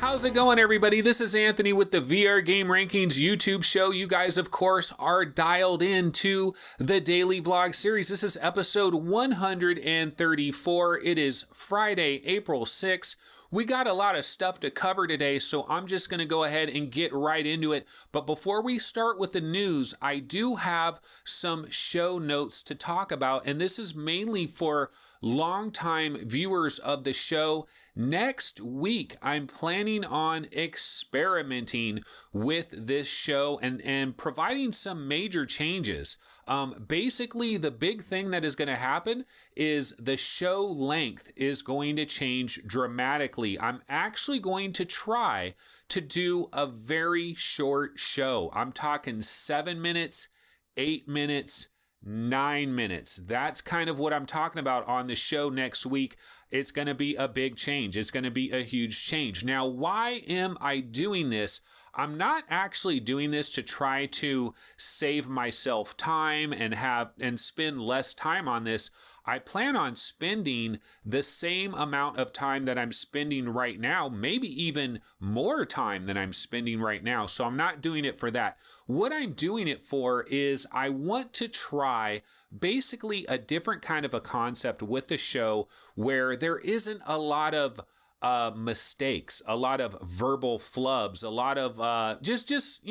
How's it going, everybody? This is Anthony with the VR Game Rankings YouTube show. You guys, of course, are dialed into the daily vlog series. This is episode 134. It is Friday, April 6th. We got a lot of stuff to cover today, so I'm just going to go ahead and get right into it. But before we start with the news, I do have some show notes to talk about, and this is mainly for longtime viewers of the show. Next week, I'm planning on experimenting with this show and providing some major changes. Basically, the big thing that is going to happen is the show length is going to change dramatically. I'm actually going to try to do a very short show. I'm talking 7 minutes, 8 minutes, 9 minutes. That's kind of what I'm talking about on the show next week. It's going to be a big change. It's going to be a huge change. Now, why am I doing this? I'm not actually doing this to try to save myself time and spend less time on this. I plan on spending the same amount of time that I'm spending right now, maybe even more time than I'm spending right now. So I'm not doing it for that. What I'm doing it for is I want to try basically a different kind of a concept with the show where there isn't a lot of mistakes, a lot of verbal flubs, a lot of just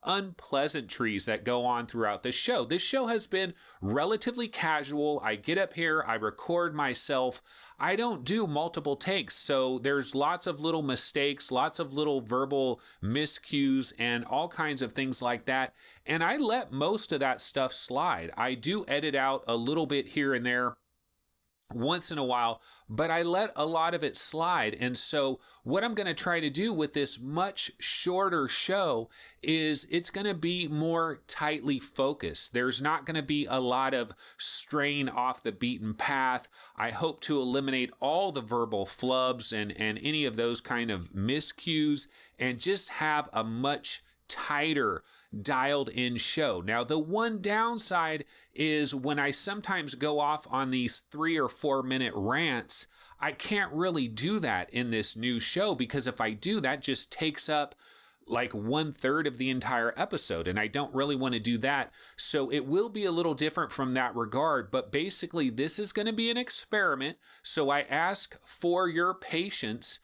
unpleasantries that go on throughout the show. This show has been relatively casual. I get up here, I record myself. I don't do multiple takes, so there's lots of little mistakes, lots of little verbal miscues, and all kinds of things like that. And I let most of that stuff slide. I do edit out a little bit here and there once in a while, but I let a lot of it slide. And so what I'm going to try to do with this much shorter show is it's going to be more tightly focused. There's not going to be a lot of straying off the beaten path. I hope to eliminate all the verbal flubs and any of those kind of miscues and just have a much tighter, dialed in show. Now, the one downside is when I sometimes go off on these 3 or 4 minute rants, I can't really do that in this new show, because if I do, that just takes up like 1/3 of the entire episode, and I don't really want to do that. So it will be a little different from that regard, but basically this is going to be an experiment. So I ask for your patience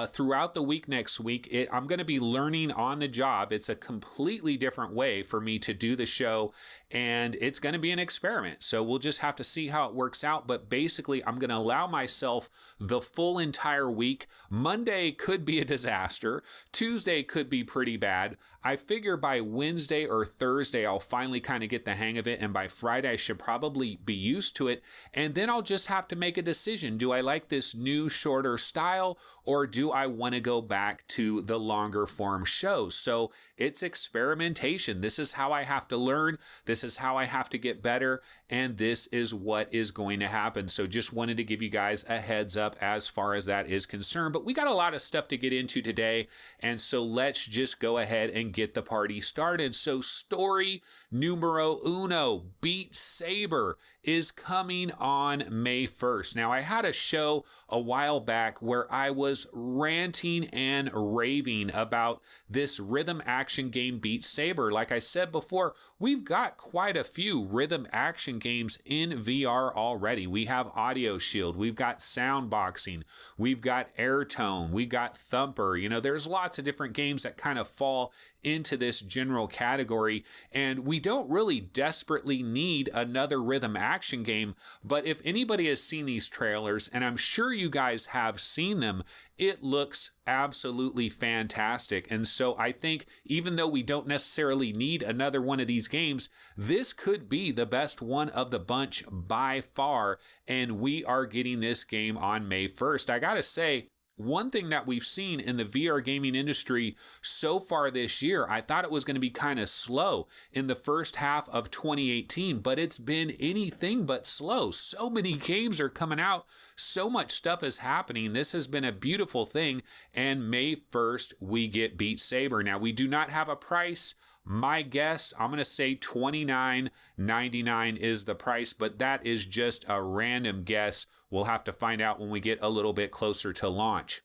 throughout the week next week. I'm going to be learning on the job. It's a completely different way for me to do the show, and it's going to be an experiment. So we'll just have to see how it works out. But basically, I'm going to allow myself the full entire week. Monday could be a disaster. Tuesday could be pretty bad. I figure by Wednesday or Thursday, I'll finally kind of get the hang of it. And by Friday, I should probably be used to it. And then I'll just have to make a decision. Do I like this new, shorter style, or do I want to go back to the longer form shows? So it's experimentation. This is how I have to learn. This is how I have to get better. And this is what is going to happen. So just wanted to give you guys a heads up as far as that is concerned. But we got a lot of stuff to get into today. And so let's just go ahead and get the party started. So story numero uno, Beat Saber is coming on May 1st. Now, I had a show a while back where I was ranting and raving about this rhythm action game Beat Saber. Like I said before, we've got quite a few rhythm action games in VR already. We have Audio Shield, we've got Sound Boxing, we've got Airtone, we've got Thumper. There's lots of different games that kind of fall into this general category, and we don't really desperately need another rhythm action game. But if anybody has seen these trailers, and I'm sure you guys have seen them, it looks absolutely fantastic. And so I think even though we don't necessarily need another one of these games, this could be the best one of the bunch by far, and we are getting this game on May 1st. I gotta say, one thing that we've seen in the VR gaming industry so far this year, I thought it was going to be kind of slow in the first half of 2018, but it's been anything but slow. So many games are coming out. So much stuff is happening. This has been a beautiful thing. And May 1st, we get Beat Saber. Now, we do not have a price. My guess, I'm going to say $29.99 is the price, but that is just a random guess. We'll have to find out when we get a little bit closer to launch.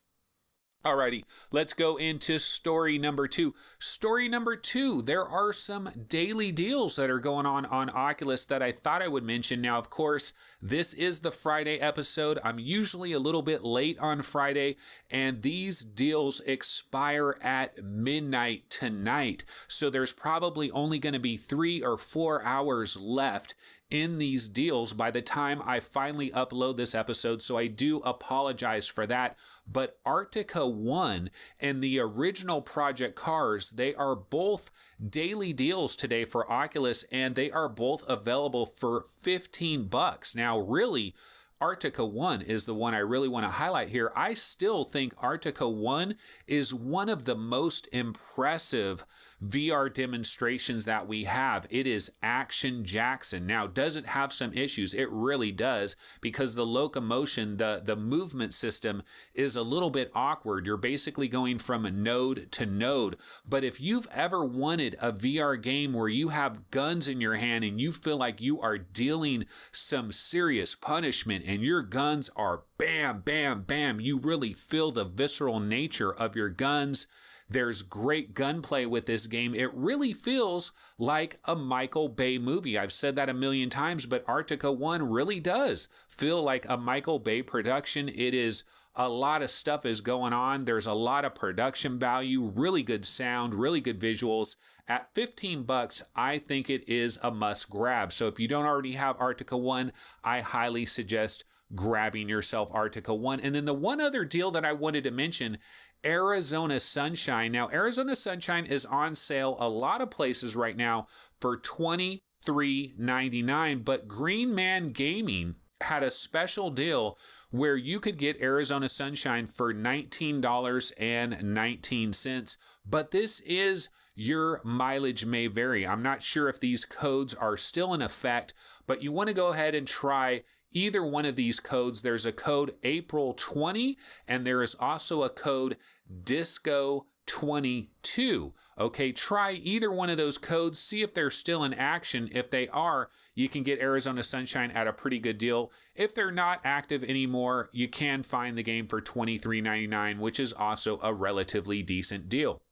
Alrighty, let's go into story number 2. Story number 2, there are some daily deals that are going on Oculus that I thought I would mention. Now, of course, this is the Friday episode. I'm usually a little bit late on Friday, and these deals expire at midnight tonight. So there's probably only going to be 3 or 4 hours left in these deals by the time I finally upload this episode, so I do apologize for that. But Arctica 1 and the original Project Cars, they are both daily deals today for Oculus, and they are both available for $15. Now, really, Arctica 1 is the one I really want to highlight here. I still think Arctica 1 is one of the most impressive VR demonstrations that we have. It is Action Jackson. Now, does it have some issues? It really does, because the locomotion, the movement system is a little bit awkward. You're basically going from node to node. But if you've ever wanted a VR game where you have guns in your hand and you feel like you are dealing some serious punishment and your guns are bam, bam, bam, you really feel the visceral nature of your guns. There's great gunplay with this game. It really feels like a Michael Bay movie. I've said that a million times, but Arctica 1 really does feel like a Michael Bay production. It is a lot of stuff is going on. There's a lot of production value, really good sound, really good visuals. At $15, I think it is a must grab. So if you don't already have Arctica 1, I highly suggest grabbing yourself Arctica 1. And then the one other deal that I wanted to mention, Arizona Sunshine. Now, Arizona Sunshine is on sale a lot of places right now for $23.99, but Green Man Gaming had a special deal where you could get Arizona Sunshine for $19.19, but this is your mileage may vary. I'm not sure if these codes are still in effect, but you want to go ahead and try either one of these codes. There's a code April 20, and there is also a code Disco 22. Okay, try either one of those codes, see if they're still in action. If they are, you can get Arizona Sunshine at a pretty good deal. If they're not active anymore, you can find the game for $23.99, which is also a relatively decent deal.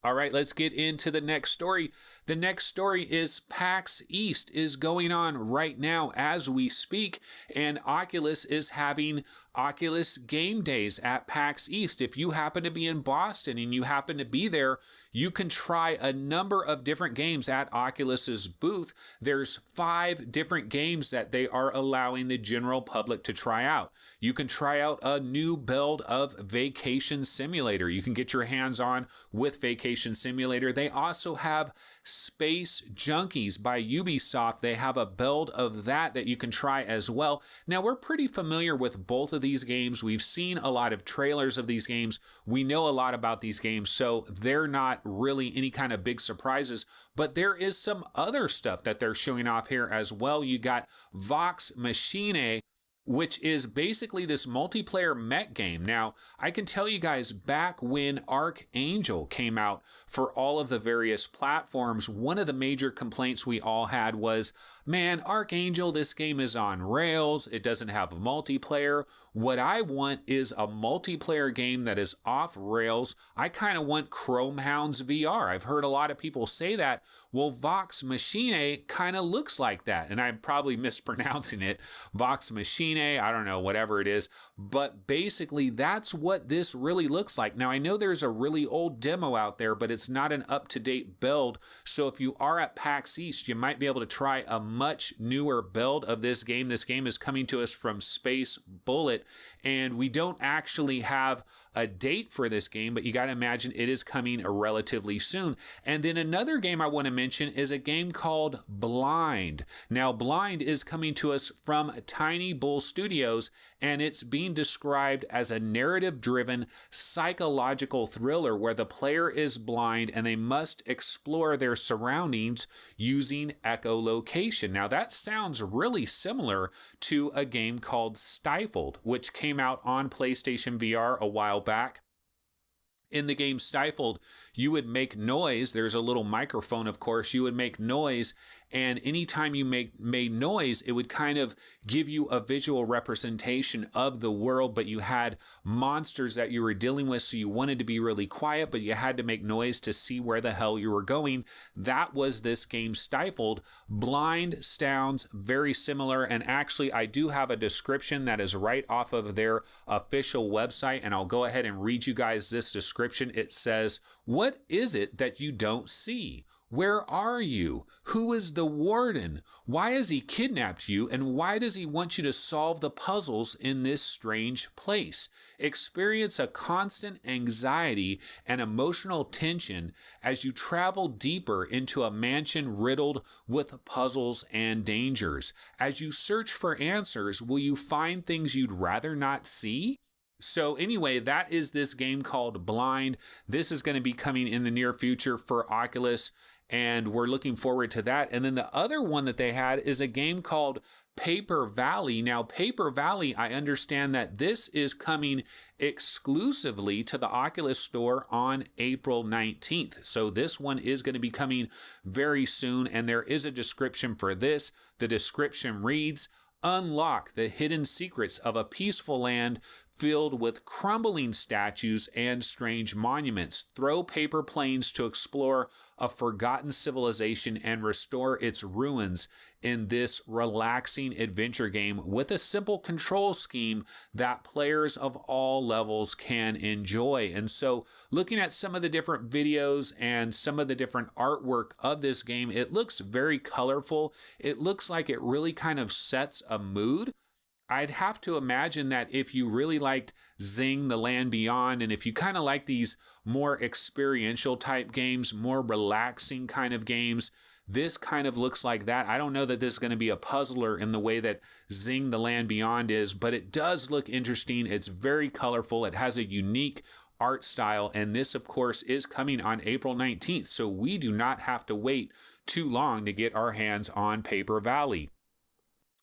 All right, let's get into the next story. The next story is PAX East is going on right now as we speak, and Oculus is having Oculus Game Days at PAX East. If you happen to be in Boston and you happen to be there, you can try a number of different games at Oculus's booth. There's 5 different games that they are allowing the general public to try out. You can try out a new build of Vacation Simulator. You can get your hands on with Vacation Simulator. They also have Space Junkies by Ubisoft. They have a build of that you can try as well. Now, we're pretty familiar with both of these games. We've seen a lot of trailers of these games. We know a lot about these games, so they're not really any kind of big surprises. But there is some other stuff that they're showing off here as well. You got Vox Machina, which is basically this multiplayer mech game. Now, I can tell you guys, back when Archangel came out for all of the various platforms, one of the major complaints we all had was, man, Archangel, this game is on rails. It doesn't have a multiplayer. What I want is a multiplayer game that is off rails. I kind of want Chrome Hounds VR. I've heard a lot of people say that. Well, Vox Machina kind of looks like that, and I'm probably mispronouncing it. Vox Machina, I don't know, whatever it is. But basically, that's what this really looks like. Now, I know there's a really old demo out there, but it's not an up-to-date build. So if you are at PAX East, you might be able to try a much newer build of this game. This game is coming to us from Space Bullet, and we don't actually have a date for this game, but you got to imagine it is coming relatively soon. And then another game I want to mention is a game called Blind. Now, Blind is coming to us from Tiny Bull Studios, and it's being described as a narrative-driven psychological thriller where the player is blind and they must explore their surroundings using echolocation. Now, that sounds really similar to a game called Stifled, which came out on PlayStation VR a while back. In the game Stifled, you would make noise. There's a little microphone, of course. You would make noise, and anytime you made noise, it would kind of give you a visual representation of the world, but you had monsters that you were dealing with, so you wanted to be really quiet, but you had to make noise to see where the hell you were going. That was this game Stifled. Blind sounds very similar, and actually I do have a description that is right off of their official website, and I'll go ahead and read you guys this description. It says, "What is it that you don't see? Where are you? Who is the warden? Why has he kidnapped you? And why does he want you to solve the puzzles in this strange place? Experience a constant anxiety and emotional tension as you travel deeper into a mansion riddled with puzzles and dangers. As you search for answers, will you find things you'd rather not see?" So anyway, that is this game called Blind. This is going to be coming in the near future for Oculus, and we're looking forward to that. And then the other one that they had is a game called Paper Valley. Now, Paper Valley, I understand that this is coming exclusively to the Oculus store on April 19th. So this one is going to be coming very soon, and there is a description for this. The description reads, "Unlock the hidden secrets of a peaceful land filled with crumbling statues and strange monuments. Throw paper planes to explore a forgotten civilization and restore its ruins in this relaxing adventure game with a simple control scheme that players of all levels can enjoy." And so looking at some of the different videos and some of the different artwork of this game, it looks very colorful. It looks like it really kind of sets a mood. I'd have to imagine that if you really liked Zing the Land Beyond, and if you kind of like these more experiential type games, more relaxing kind of games, this kind of looks like that. I don't know that this is going to be a puzzler in the way that Zing the Land Beyond is, but it does look interesting. It's very colorful. It has a unique art style, and this, of course, is coming on April 19th, so we do not have to wait too long to get our hands on Paper Valley.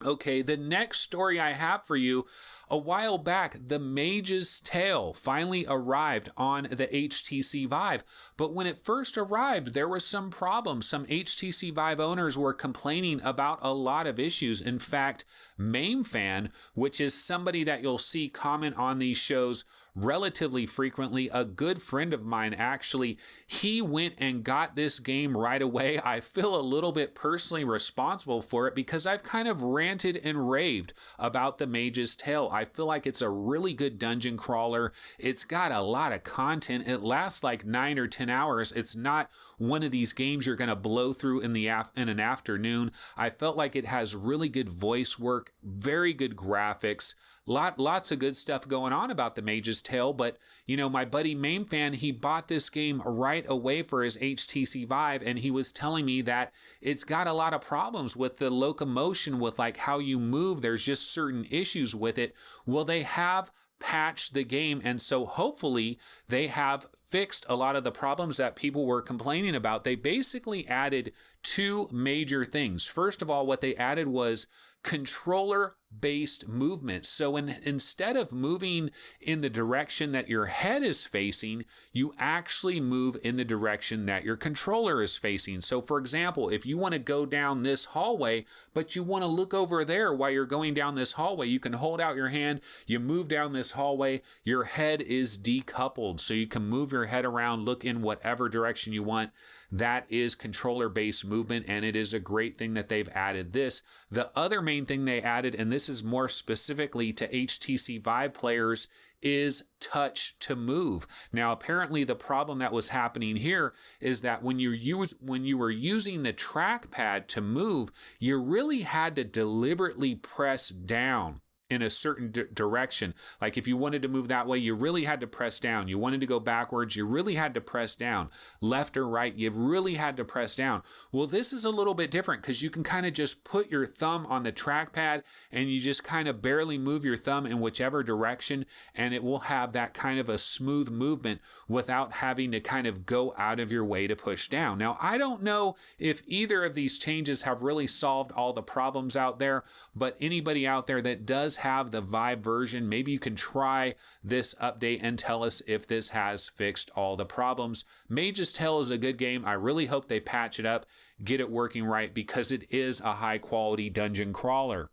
Okay, the next story I have for you, a while back, The Mage's Tale finally arrived on the HTC Vive. But when it first arrived, there was some problems. Some HTC Vive owners were complaining about a lot of issues. In fact, MameFan, which is somebody that you'll see comment on these shows relatively frequently, a good friend of mine actually, he went and got this game right away. I feel a little bit personally responsible for it because I've kind of ranted and raved about The Mage's Tale. I feel like it's a really good dungeon crawler. It's got a lot of content. It lasts like 9 or 10 hours. It's not one of these games you're going to blow through in an afternoon. I felt like it has really good voice work, very good graphics, lots of good stuff going on about The Mage's Tale. But you know, my buddy MameFan, he bought this game right away for his HTC Vive, and he was telling me that it's got a lot of problems with the locomotion, with like how you move. There's just certain issues with it. Well, they have patched the game, and so hopefully they have fixed a lot of the problems that people were complaining about. They basically added two major things. First of all, what they added was controller-based movement. So instead of moving in the direction that your head is facing, you actually move in the direction that your controller is facing. So for example, if you want to go down this hallway, but you want to look over there while you're going down this hallway, you can hold out your hand, you move down this hallway, your head is decoupled. So you can move your head around, look in whatever direction you want. That is controller-based movement, and it is a great thing that they've added this. The other main thing they added, and this is more specifically to HTC Vive players, is touch to move. Now, apparently the problem that was happening here is that when you were using the trackpad to move, you really had to deliberately press down in a certain direction. Like if you wanted to move that way, you really had to press down. You wanted to go backwards, you really had to press down. Left or right, you really had to press down. Well, this is a little bit different because you can kind of just put your thumb on the trackpad and you just kind of barely move your thumb in whichever direction, and it will have that kind of a smooth movement without having to kind of go out of your way to push down. Now, I don't know if either of these changes have really solved all the problems out there, but anybody out there that does have the Vive version, maybe you can try this update and tell us if this has fixed all the problems. Mage's Tale is a good game. I really hope they patch it up, get it working right, because it is a high quality dungeon crawler.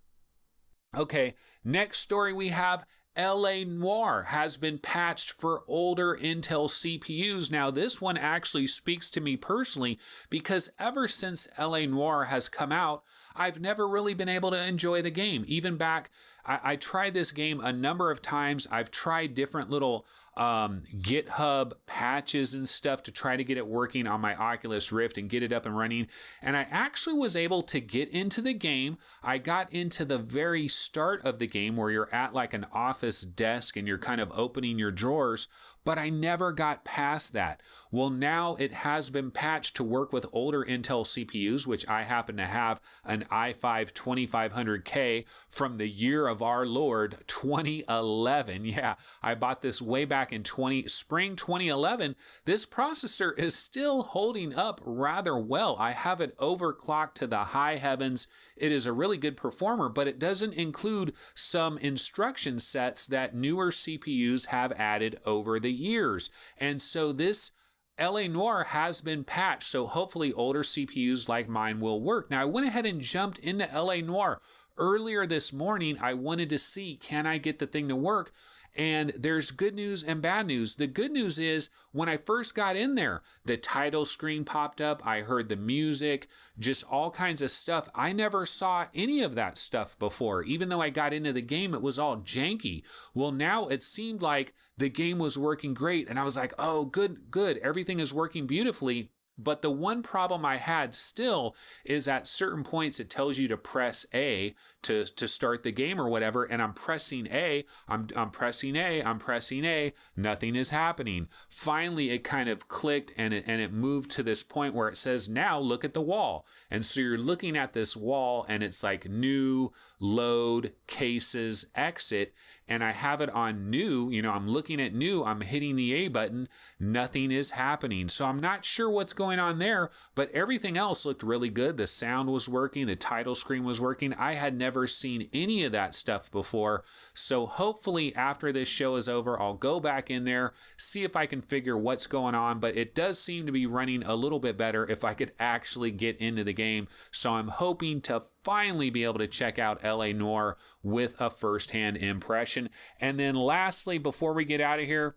Okay, next story we have, LA Noire has been patched for older Intel CPUs. Now, this one actually speaks to me personally because ever since LA Noire has come out, I've never really been able to enjoy the game. Even back, I tried this game a number of times. I've tried different little GitHub patches and stuff to try to get it working on my Oculus Rift and get it up and running. And I actually was able to get into the game. I got into the very start of the game where you're at like an office desk and you're kind of opening your drawers, but I never got past that. Well, now it has been patched to work with older Intel CPUs, which I happen to have an i5 2500K from the year of our Lord 2011. Yeah, I bought this way back in spring 2011. This processor is still holding up rather well. I have it overclocked to the high heavens. It is a really good performer, but it doesn't include some instruction sets that newer CPUs have added over the years. And so this LA Noire has been patched, so hopefully older CPUs like mine will work. Now, I went ahead and jumped into LA Noire. Earlier this morning, I wanted to see, can I get the thing to work? And there's good news and bad news. The good news is when I first got in there, the title screen popped up. I heard the music, just all kinds of stuff. I never saw any of that stuff before. Even though I got into the game, it was all janky. Well, now it seemed like the game was working great. And I was like, oh, good. Everything is working beautifully. But the one problem I had still is at certain points it tells you to press A to start the game or whatever, and I'm pressing A, I'm pressing A, nothing is happening. Finally, it kind of clicked and it moved to this point where it says, now look at the wall. And so you're looking at this wall and it's like new, load, cases, exit, and I have it on new, I'm looking at new, I'm hitting the A button, nothing is happening. So I'm not sure what's going on there, but everything else looked really good. The sound was working, the title screen was working. I had never seen any of that stuff before. So hopefully after this show is over, I'll go back in there, see if I can figure what's going on, but it does seem to be running a little bit better if I could actually get into the game. So I'm hoping to finally be able to check out LA Noire with a first-hand impression. And then lastly, before we get out of here,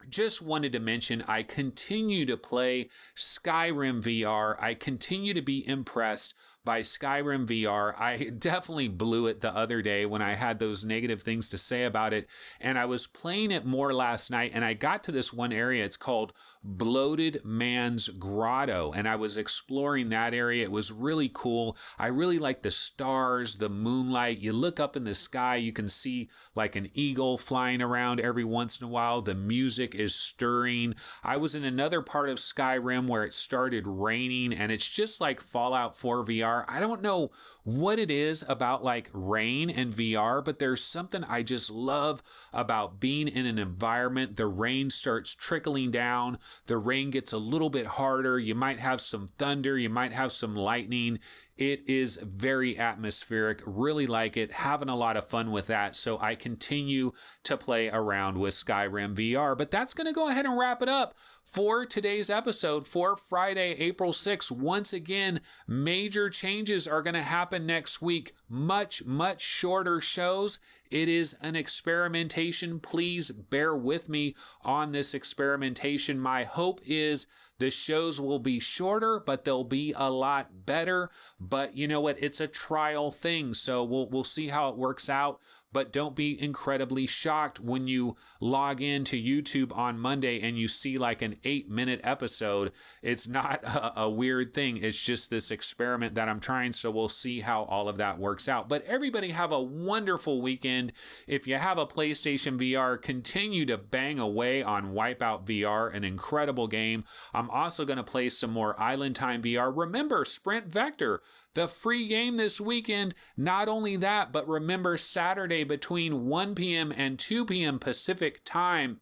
just wanted to mention I continue to play Skyrim VR. I continue to be impressed by Skyrim VR. I definitely blew it the other day when I had those negative things to say about it. And I was playing it more last night and I got to this one area. It's called Bloated Man's Grotto. And I was exploring that area. It was really cool. I really like the stars, the moonlight. You look up in the sky, you can see like an eagle flying around every once in a while. The music is stirring. I was in another part of Skyrim where it started raining and it's just like Fallout 4 VR. I don't know what it is about like rain and VR, but there's something I just love about being in an environment. The rain starts trickling down. The rain gets a little bit harder. You might have some thunder. You might have some lightning. It is very atmospheric. Really like it. Having a lot of fun with that. So I continue to play around with Skyrim VR. But that's going to go ahead and wrap it up for today's episode for Friday, April 6th. Once again, major changes are going to happen next week. Much shorter shows. It is an experimentation. Please bear with me on this experimentation. My hope is the shows will be shorter, but they'll be a lot better. But you know what? It's a trial thing. So we'll see how it works out. But don't be incredibly shocked when you log into YouTube on Monday and you see like an 8-minute episode. It's not a weird thing. It's just this experiment that I'm trying. So we'll see how all of that works out. But everybody have a wonderful weekend. If you have a PlayStation VR, continue to bang away on Wipeout VR, an incredible game. I'm also going to play some more Island Time VR. Remember, Sprint Vector, the free game this weekend. Not only that, but remember Saturday between 1 p.m. and 2 p.m. Pacific time,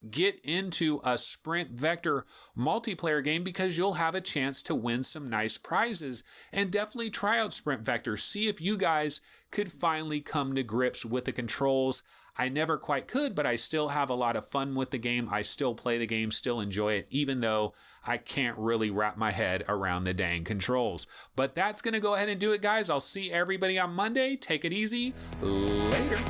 get into a sprint vector multiplayer game, because you'll have a chance to win some nice prizes. And definitely try out sprint vector. See if you guys could finally come to grips with the controls. I never quite could, but I still have a lot of fun with the game. I still play the game, still enjoy it, even though I can't really wrap my head around the dang controls. But that's going to go ahead and do it, guys. I'll see everybody on Monday. Take it easy. Later.